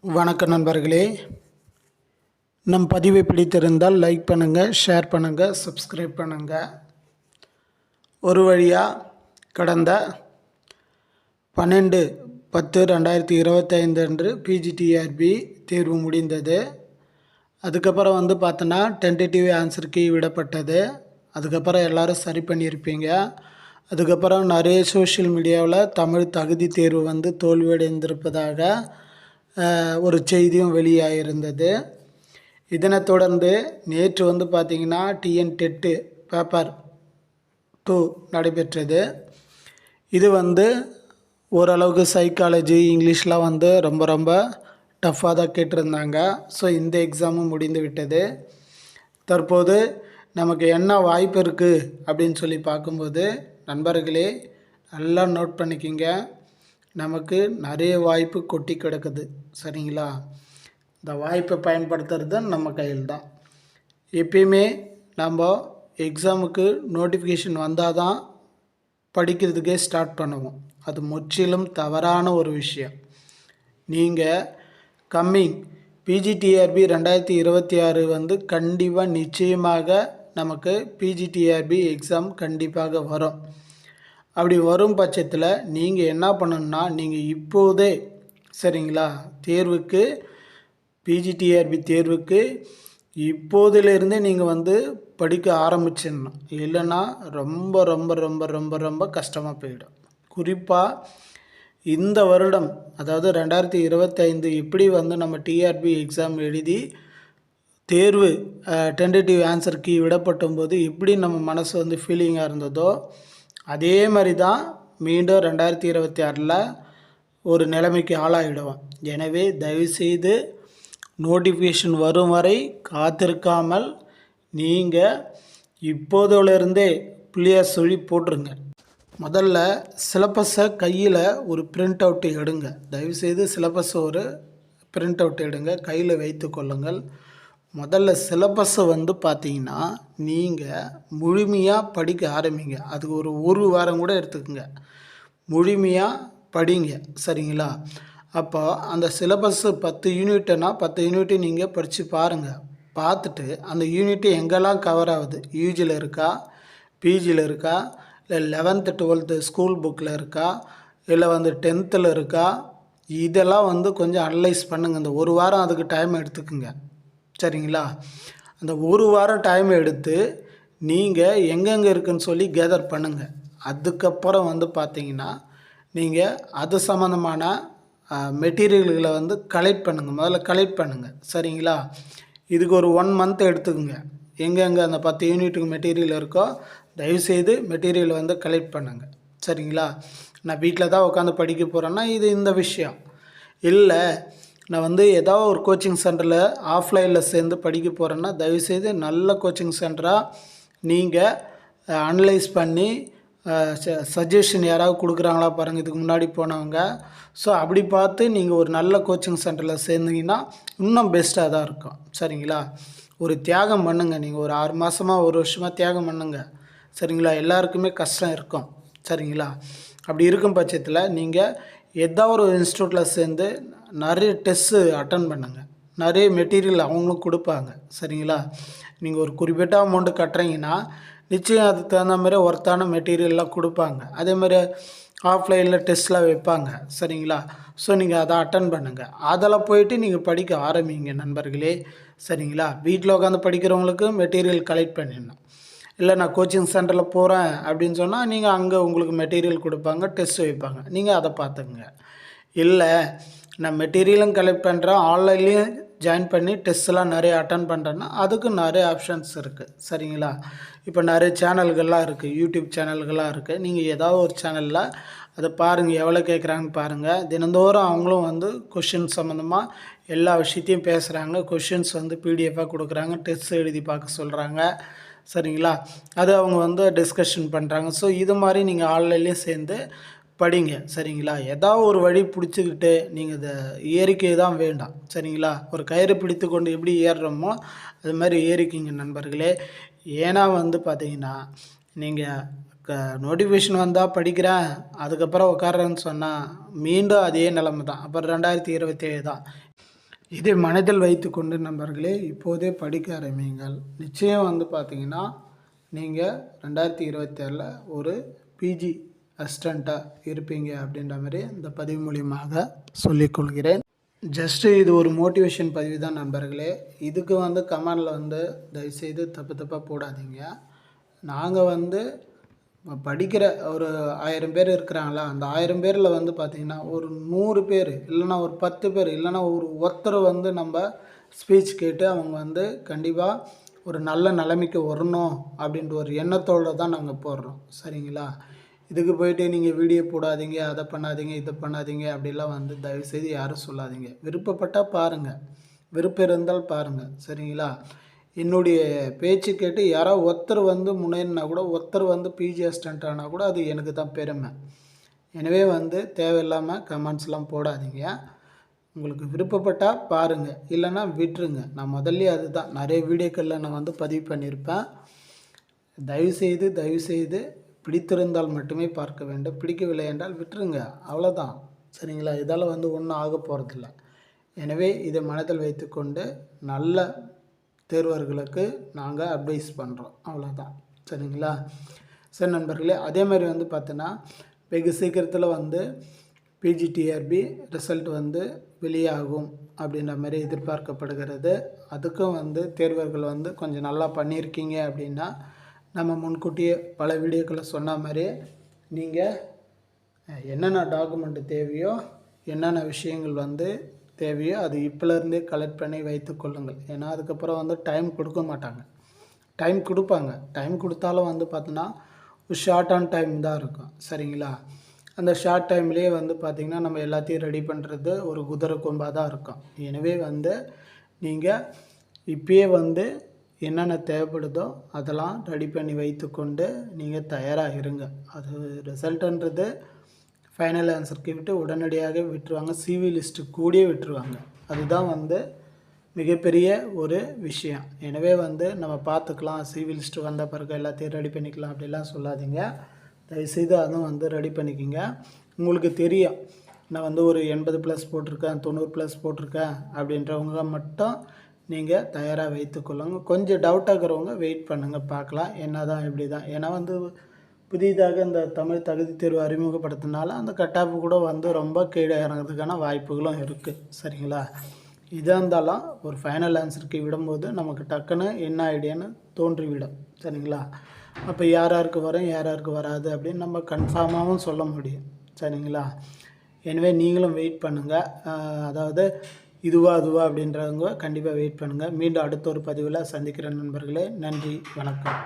வணக்கம் நண்பர்களே. நம் பதிவை பிடித்திருந்தால் லைக் பண்ணுங்கள், ஷேர் பண்ணுங்கள், சப்ஸ்கிரைப் பண்ணுங்கள். ஒரு வழியாக கடந்த 12/10/2025 அன்று பிஜிடிஆர்பி தேர்வு முடிந்தது. அதுக்கப்புறம் பார்த்தோன்னா டென்டேட்டிவ் ஆன்சர் கீ விடப்பட்டது. அதுக்கப்புறம் எல்லோரும் சரி பண்ணியிருப்பீங்க. அதுக்கப்புறம் நிறைய சோஷியல் மீடியாவில் தமிழ் தகுதி தேர்வு தோல்வியடைந்திருப்பதாக ஒரு செய்தியும் வெளியாகிருந்தது. இதனை தொடர்ந்து நேற்று பார்த்திங்கன்னா டிஎன் டெட்டு பேப்பர் 2 நடைபெற்றது. இது ஓரளவுக்கு சைக்காலஜி இங்கிலீஷ்லாம் ரொம்ப ரொம்ப டஃப்பாக தான் கேட்டிருந்தாங்க. ஸோ இந்த எக்ஸாமும் முடிந்து விட்டது. தற்போது நமக்கு என்ன வாய்ப்பு இருக்குது அப்படின்னு சொல்லி பார்க்கும்போது நண்பர்களே நல்லா நோட் பண்ணிக்கிங்க. நமக்கு நிறைய வாய்ப்பு கொட்டி கிடக்குது. சரிங்களா? இந்த வாய்ப்பை பயன்படுத்துறது நம்ம கையில் தான். எப்பயுமே நம்ம எக்ஸாமுக்கு நோட்டிஃபிகேஷன் வந்தால் தான் படிக்கிறதுக்கே ஸ்டார்ட் பண்ணுவோம். அது முற்றிலும் தவறான ஒரு விஷயம். நீங்கள் கம்மிங் பிஜிடிஆர்பி 2026 கண்டிப்பாக நிச்சயமாக நமக்கு பிஜிடிஆர்பி எக்ஸாம் கண்டிப்பாக வரும். அப்படி வரும் பட்சத்தில் நீங்கள் என்ன பண்ணணுன்னா, நீங்கள் இப்போதே சரிங்களா தேர்வுக்கு பிஜிடிஆர்பி தேர்வுக்கு இப்போதிலிருந்தே நீங்கள் படிக்க ஆரம்பிச்சிடணும். இல்லைன்னா ரொம்ப ரொம்ப ரொம்ப ரொம்ப ரொம்ப கஷ்டமாக போயிடும். குறிப்பாக இந்த வருடம் அதாவது 2025 எப்படி நம்ம டிஆர்பி எக்ஸாம் எழுதி தேர்வு டென்டேட்டிவ் ஆன்சர் கீ விடப்பட்டும்போது எப்படி நம்ம மனசு ஃபீலிங்காக இருந்ததோ அதே மாதிரி தான் மீண்டும் 2026 ஒரு நிலைமைக்கு ஆளாகிடுவோம். எனவே தயவுசெய்து நோட்டிஃபிகேஷன் வரும் வரை காத்திருக்காமல் நீங்கள் இப்போதிலிருந்தே புள்ளியார் சொல்லி போட்டுருங்க. முதல்ல சிலபஸை கையில் ஒரு பிரிண்ட் அவுட் எடுங்க. தயவுசெய்து சிலபஸ் ஒரு பிரிண்ட் அவுட் எடுங்க, கையில் வைத்து கொள்ளுங்கள். முதல்ல சிலபஸை பார்த்தீங்கன்னா நீங்கள் முழுமையாக படிக்க ஆரம்பிங்க. அதுக்கு ஒரு வாரம் கூட எடுத்துக்கோங்க. முழுமையாக படிங்க. சரிங்களா? அப்போ அந்த சிலபஸ்ஸு 10 யூனிட்டுன்னா 10 யூனிட்டு நீங்கள் படித்து பாருங்கள். பார்த்துட்டு அந்த யூனிட்டு எங்கெல்லாம் கவர் ஆகுது, யூஜியில் இருக்கா, பிஜியில் இருக்கா, இல்லை 11th 12th ஸ்கூல் புக்கில் இருக்கா, இல்லை 10th இருக்கா, இதெல்லாம் கொஞ்சம் அனலைஸ் பண்ணுங்கள். இந்த ஒரு வாரம் அதுக்கு டைம் எடுத்துக்குங்க. சரிங்களா? அந்த ஒரு வாரம் டைம் எடுத்து நீங்கள் எங்கெங்கே இருக்குதுன்னு சொல்லி கேதர் பண்ணுங்கள். அதுக்கப்புறம் பார்த்தீங்கன்னா நீங்கள் அது சம்மந்தமான மெட்டீரியல்களை கலெக்ட் பண்ணுங்கள். முதல்ல கலெக்ட் பண்ணுங்கள். சரிங்களா? இதுக்கு ஒரு 1 month எடுத்துக்குங்க. எங்கெங்கே அந்த 10 யூனிட்டுக்கு மெட்டீரியல் இருக்கோ தயவுசெய்து மெட்டீரியல் கலெக்ட் பண்ணுங்கள். சரிங்களா? நான் வீட்டில் தான் உட்காந்து படிக்க போகிறேன்னா இது இந்த விஷயம் இல்லை. நான் ஏதாவது ஒரு கோச்சிங் சென்டரில் ஆஃப்லைனில் சேர்ந்து படிக்க போகிறேன்னா தயவுசெய்து நல்ல கோச்சிங் சென்டராக நீங்கள் அனலைஸ் பண்ணி சஜஷன் யாராவது கொடுக்குறாங்களா பாருங்கள், இதுக்கு முன்னாடி போனவங்க. ஸோ அப்படி பார்த்து நீங்கள் ஒரு நல்ல கோச்சிங் சென்டரில் சேர்ந்தீங்கன்னா இன்னும் பெஸ்ட்டாக தான் இருக்கும். சரிங்களா? ஒரு தியாகம் பண்ணுங்கள். நீங்கள் ஒரு 6 மாதமாக 1 வருஷமாக தியாகம் பண்ணுங்கள். சரிங்களா? எல்லாருக்குமே கஷ்டம் இருக்கும். சரிங்களா? அப்படி இருக்கும் பட்சத்தில் நீங்கள் ஏதாவது ஒரு இன்ஸ்டியூட்டில் சேர்ந்து நிறைய டெஸ்ட்டு அட்டன் பண்ணுங்கள். நிறைய மெட்டீரியல் அவங்களும் கொடுப்பாங்க. சரிங்களா? நீங்கள் ஒரு குறிப்பிட்ட அமௌண்ட்டு கட்டுறீங்கன்னா நிச்சயம் அதுக்கு தகுந்த மாதிரி ஒர்த்தான மெட்டீரியல்லாம் கொடுப்பாங்க. அதேமாதிரி ஆஃப்லைனில் டெஸ்ட்லாம் வைப்பாங்க. சரிங்களா? ஸோ நீங்கள் அதை அட்டன் பண்ணுங்கள். அதெல்லாம் போயிட்டு நீங்கள் படிக்க ஆரம்பிங்க நண்பர்களே. சரிங்களா? வீட்டில் உட்காந்து படிக்கிறவங்களுக்கு மெட்டீரியல் கலெக்ட் பண்ணிடணும். இல்லை நான் கோச்சிங் சென்டரில் போகிறேன் அப்படின்னு சொன்னால் நீங்கள் அங்கே உங்களுக்கு மெட்டீரியல் கொடுப்பாங்க, டெஸ்ட் வைப்பாங்க, நீங்கள் அதை பார்த்துக்குங்க. இல்லை நான் மெட்டீரியலும் கலெக்ட் பண்ணுறேன், ஆன்லைன்லேயும் ஜாயின் பண்ணி டெஸ்ட்லாம் நிறைய அட்டன் பண்ணுறேன்னா அதுக்கு நிறைய ஆப்ஷன்ஸ் இருக்குது. சரிங்களா? இப்போ நிறைய சேனல்கள்லாம் இருக்குது, யூடியூப் சேனல்கள்லாம் இருக்குது. நீங்கள் ஏதாவது ஒரு சேனலில் அதை பாருங்கள், எவ்வளோ கேட்குறாங்கன்னு பாருங்கள். தினந்தோறும் அவங்களும் கொஷின் சம்மந்தமாக எல்லா விஷயத்தையும் பேசுகிறாங்க. கொஷின்ஸ் பிடிஎஃபாக கொடுக்குறாங்க, டெஸ்ட் எழுதி பார்க்க சொல்கிறாங்க. சரிங்களா? அது அவங்க டிஸ்கஷன் பண்ணுறாங்க. ஸோ இது மாதிரி நீங்கள் ஆன்லைன்லேயும் சேர்ந்து படிங்க. சரிங்களா? ஏதாவது ஒரு வழி பிடிச்சிக்கிட்டு நீங்கள் இதை ஏறிக்கை தான் வேண்டாம். சரிங்களா? ஒரு கயிறு பிடித்து கொண்டு எப்படி ஏறுறோமோ அது மாதிரி ஏறிக்கிங்க நண்பர்களே. ஏன்னா பார்த்தீங்கன்னா நீங்கள் நோட்டிஃபிகேஷன் வந்தால் படிக்கிறேன் அதுக்கப்புறம் உட்கார்றேன்னு சொன்னால் மீண்டும் அதே நிலைமை தான். அப்புறம் 2027 தான். இதை மனதில் வைத்துக்கொண்டு நண்பர்களே இப்போதே படிக்க ஆரம்பியுங்கள். நிச்சயம் வந்து பார்த்தீங்கன்னா நீங்கள் 2027 ஒரு பிஜி அசிஸ்டண்ட்டாக இருப்பீங்க அப்படின்ற மாதிரி இந்த பதிவு மூலியமாக சொல்லிக்கொள்கிறேன். ஜஸ்ட்டு இது ஒரு மோட்டிவேஷன் பதிவு தான் நண்பர்களே. இதுக்கு வந்து கமெண்டில் வந்து தயவுசெய்து தப்பாக போடாதீங்க. நாங்கள் வந்து படிக்கிற ஒரு 1000 பேர் இருக்கிறாங்களா, அந்த 1000 பேரில் வந்து பார்த்திங்கன்னா ஒரு 100 பேர் இல்லைன்னா ஒரு 10 பேர் இல்லைன்னா ஒருத்தர் வந்து நம்ம ஸ்பீச் கேட்டு அவங்க வந்து கண்டிப்பாக ஒரு நல்ல நிலைமைக்கு வரணும் அப்படின்ற ஒரு எண்ணத்தோடு தான் நாங்கள் போடுறோம். சரிங்களா? இதுக்கு போய்ட்டு நீங்கள் வீடியோ போடாதீங்க, அதை பண்ணாதீங்க, இதை பண்ணாதீங்க அப்படிலாம் வந்து தயவுசெய்து யாரும் சொல்லாதீங்க. விருப்பப்பட்டால் பாருங்கள், விருப்பம் இருந்தால் பாருங்கள். சரிங்களா? என்னுடைய பேச்சு கேட்டு யாரோ ஒருத்தர் வந்து முன்னேறினா கூட, ஒருத்தர் வந்து பிஜி அசிஸ்டண்ட் ஆனால் கூட அது எனக்கு தான் பெருமை. எனவே வந்து தேவையில்லாமல் கமெண்ட்ஸ்லாம் போடாதீங்க. உங்களுக்கு விருப்பப்பட்டால் பாருங்கள், இல்லைன்னா விட்டுருங்க. நான் முதல்ல அதுதான் நிறைய வீடியோக்களில் நான் வந்து பதிவு பண்ணியிருப்பேன். தயவுசெய்து பிடித்திருந்தால் மட்டுமே பார்க்க வேண்டும், பிடிக்கவில்லை என்றால் விட்டுருங்க, அவ்வளோதான். சரிங்களா? இதால் வந்து ஒன்றும் ஆக போகிறதில்ல. எனவே இதை மனதில் வைத்துக்கொண்டு நல்ல தேர்வர்களுக்கு நாங்கள் அட்வைஸ் பண்ணுறோம், அவ்வளோதான். சரிங்களா? சரி நண்பர்களே, அதே மாதிரி வந்து பார்த்தோன்னா வெகு சீக்கிரத்தில் வந்து பிஜிடிஆர்பி ரிசல்ட் வந்து வெளியாகும் அப்படின்ற மாதிரி எதிர்பார்க்கப்படுகிறது. அதுக்கும் வந்து தேர்வர்கள் வந்து கொஞ்சம் நல்லா பண்ணியிருக்கீங்க அப்படின்னா நம்ம முன்கூட்டியே பல வீடியோக்களில் சொன்ன மாதிரி நீங்கள் என்னென்ன டாக்குமெண்ட்டு தேவையோ, என்னென்ன விஷயங்கள் வந்து தேவையோ அது இப்போலேருந்தே கலெக்ட் பண்ணி வைத்து கொள்ளுங்கள். ஏன்னா அதுக்கப்புறம் வந்து டைம் கொடுக்க மாட்டாங்க. டைம் கொடுப்பாங்க, டைம் கொடுத்தாலும் வந்து பார்த்தோன்னா ஒரு ஷார்ட்டான டைம் தான் இருக்கும். சரிங்களா? அந்த ஷார்ட் டைம்லேயே வந்து பார்த்திங்கன்னா நம்ம எல்லாத்தையும் ரெடி பண்ணுறது ஒரு குதிரை கொம்பாக தான் இருக்கும். எனவே வந்து நீங்கள் இப்பயே வந்து என்னென்ன தேவைப்படுதோ அதெல்லாம் ரெடி பண்ணி வைத்துக்கொண்டு நீங்கள் தயாராக இருங்க. அது ரிசல்ட்டுன்றது ஃபைனல் ஆன்சருக்கு விட்டு உடனடியாக விட்டுருவாங்க, சிவி லிஸ்ட்டு கூடயே விட்டுருவாங்க. அதுதான் வந்து மிகப்பெரிய ஒரு விஷயம். எனவே வந்து நம்ம பார்த்துக்கலாம், சிவி லிஸ்ட்டு வந்த பிறகு எல்லாத்தையும் ரெடி பண்ணிக்கலாம் அப்படிலாம் சொல்லாதீங்க. தயவுசெய்து அதுவும் வந்து ரெடி பண்ணிக்கோங்க. உங்களுக்கு தெரியும் நான் வந்து ஒரு 80+ போட்டிருக்கேன், 90+ போட்டிருக்கேன் அப்படின்றவங்க மட்டும் நீங்கள் தயாராக வைத்துக்கொள்ளுங்க. கொஞ்சம் டவுட்டாக இருக்கிறவங்க வெயிட் பண்ணுங்கள், பார்க்கலாம் என்ன தான் எப்படி தான். ஏன்னா வந்து புதிதாக இந்த தமிழ் தகுதி தேர்வு அறிமுகப்படுத்தினால அந்த கட்டாப்பு கூட வந்து ரொம்ப கீழே இறங்கிறதுக்கான வாய்ப்புகளும் இருக்குது. சரிங்களா? இதாக இருந்தாலும் ஒரு ஃபைனல் ஆன்சருக்கு விடும்போது நமக்கு டக்குன்னு என்ன ஐடியான்னு தோன்றிவிடும். சரிங்களா? அப்போ யார் யாருக்கு வரும், யார் யாருக்கு வராது அப்படின்னு நம்ம கன்ஃபார்மாகவும் சொல்ல முடியும். சரிங்களா? எனவே நீங்களும் வெயிட் பண்ணுங்கள். அதாவது இதுவா அதுவா அப்படின்றவங்க கண்டிப்பாக வெயிட் பண்ணுங்கள். மீண்டும் அடுத்த ஒரு பதிவில் சந்திக்கிற நண்பர்களே, நன்றி, வணக்கம்.